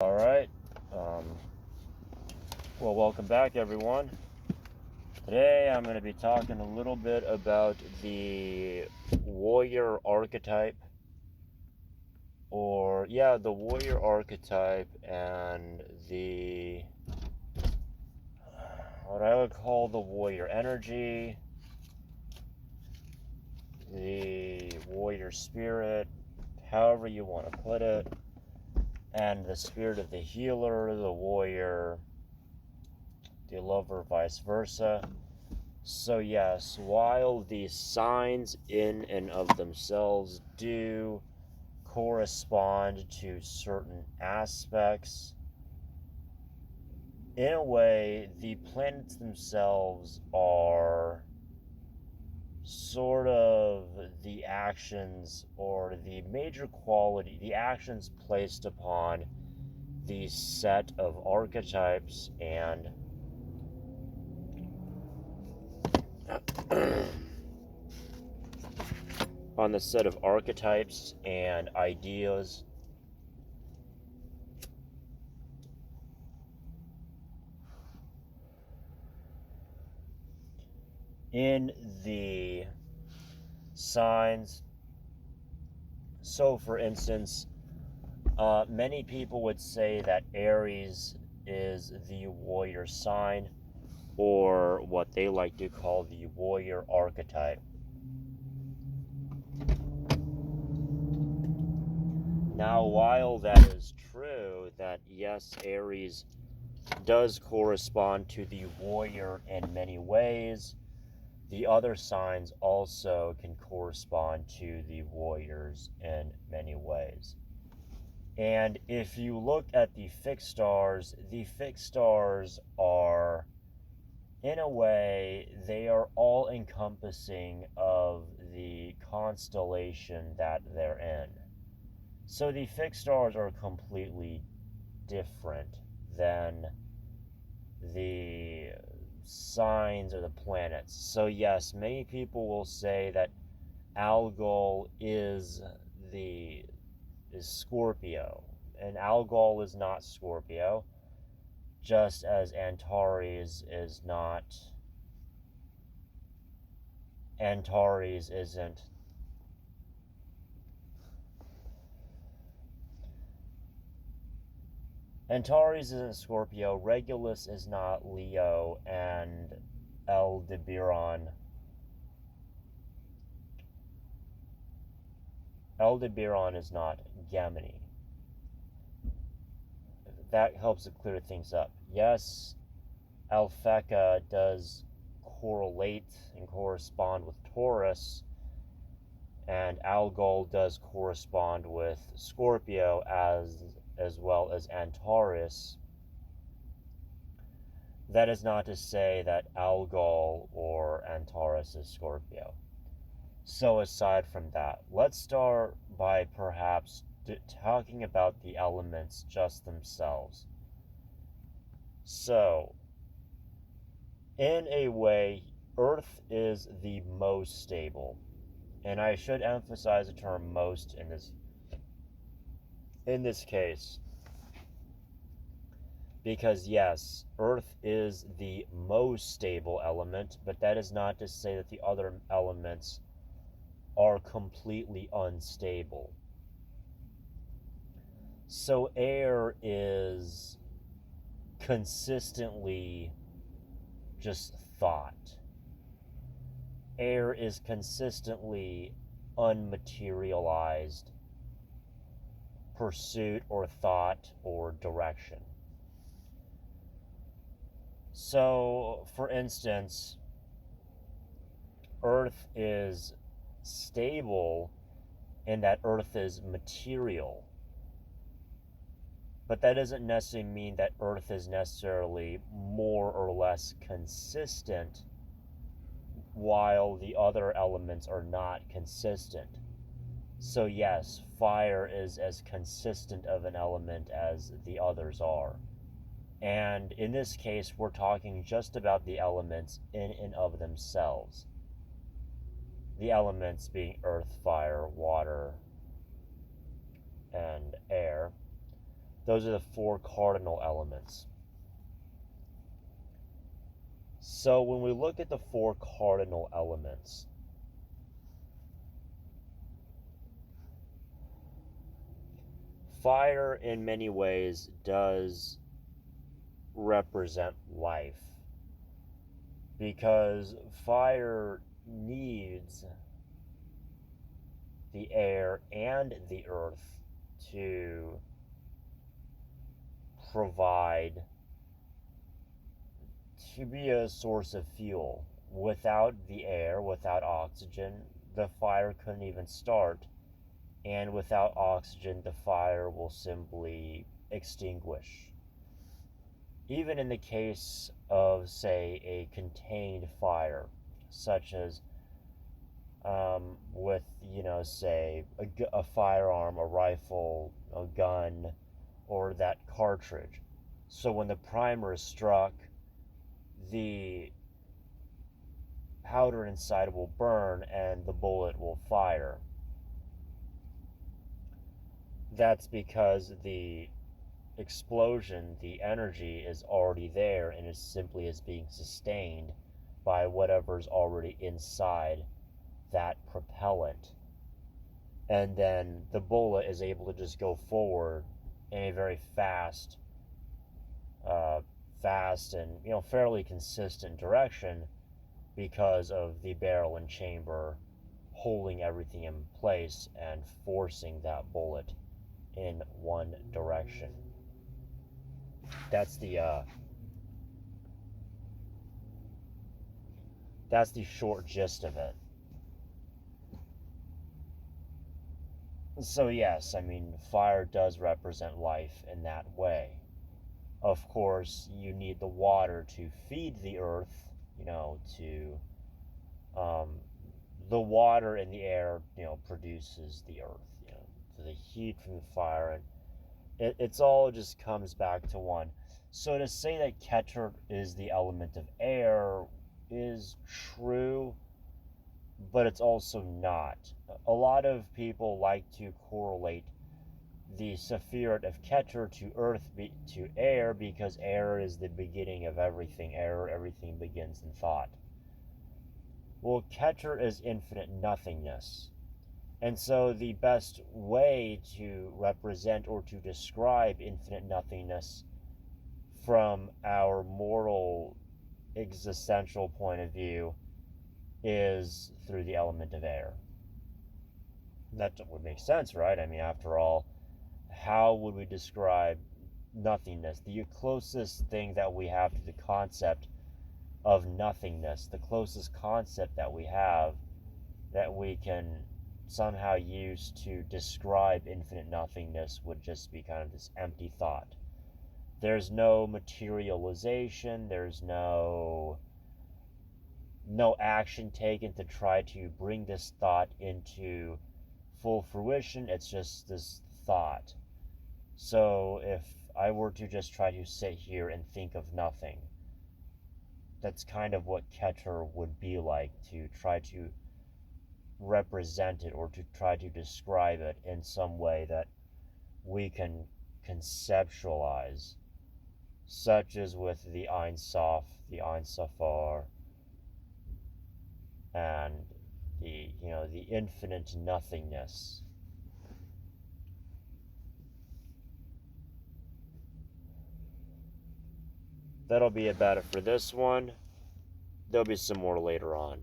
All right. Um, well, welcome back, everyone. Today I'm going to be talking a little bit about the warrior archetype, the warrior archetype and the what I would call the warrior energy, the warrior spirit, however you want to put it, and the spirit of the healer, the warrior, the lover, vice versa. So, yes, while these signs in and of themselves do correspond to certain aspects, in a way, the planets themselves are sort of the actions or the major quality, the actions placed upon the set of archetypes and on the set of archetypes and ideas in the signs. So, for instance, many people would say that Aries is the warrior sign, or what they like to call the warrior archetype. Now, while that is true, that yes, Aries does correspond to the warrior in many ways, the other signs also can correspond to the warriors in many ways. And if you look at the fixed stars are, in a way, they are all encompassing of the constellation that they're in. So the fixed stars are completely different than the signs or the planets. So yes, many people will say that Algol is Scorpio, and Algol is not Scorpio, just as Antares isn't Antares isn't Scorpio, Regulus is not Leo, and Aldebaran Aldebaran is not Gemini. That helps to clear things up. Yes, Alphecca does correlate and correspond with Taurus, and Algol does correspond with Scorpio as well as Antares. That is not to say that Algol or Antares is Scorpio. So aside from that, let's start by perhaps talking about the elements just themselves. So, in a way, Earth is the most stable. And I should emphasize the term most in this case, because yes, Earth is the most stable element, but that is not to say that the other elements are completely unstable. So air is consistently just thought. Air is consistently unmaterialized pursuit or thought or direction. So, for instance, Earth is stable in that Earth is material. But that doesn't necessarily mean that Earth is necessarily more or less consistent, while the other elements are not consistent. So yes, fire is as consistent of an element as the others are. And in this case, we're talking just about the elements in and of themselves. The elements being earth, fire, water, and air. Those are the four cardinal elements. So when we look at the four cardinal elements, fire in many ways does represent life, because fire needs the air and the earth to provide, to be a source of fuel. Without the air, without oxygen, the fire couldn't even start, and without oxygen, the fire will simply extinguish. Even in the case of, say, a contained fire, such as with, say, a firearm, a rifle, a gun, or that cartridge. So when the primer is struck, the powder inside will burn and the bullet will fire. That's because the explosion, the energy is already there and is simply is being sustained by whatever's already inside that propellant. And then the bullet is able to just go forward in a very fast and fairly consistent direction, because of the barrel and chamber holding everything in place and forcing that bullet in one direction. That's the short gist of it. So yes, I mean, fire does represent life in that way. Of course, you need the water to feed the earth, to the water in the air, produces the earth, the heat from the fire, and it's all just comes back to one. So to say that Kether is the element of air is true, but it's also not. A lot of people like to correlate the Sephiroth of Kether to earth, to air, because air is the beginning of everything. Everything begins in thought. Well, Kether is infinite nothingness. And so the best way to represent or to describe infinite nothingness from our mortal existential point of view is through the element of air. That would make sense, right? I mean, after all, how would we describe nothingness? The closest thing that we have to the concept of nothingness, the closest concept that we have that we can somehow use to describe infinite nothingness, would just be kind of this empty thought. There's no materialization, there's no action taken to try to bring this thought into full fruition. It's just this thought. So if I were to just try to sit here and think of nothing, that's kind of what Kether would be like, to try to represent it or to try to describe it in some way that we can conceptualize, such as with the Ein Sof, the Ein Safar, and the infinite nothingness. That'll be about it for this one. There'll be some more later on.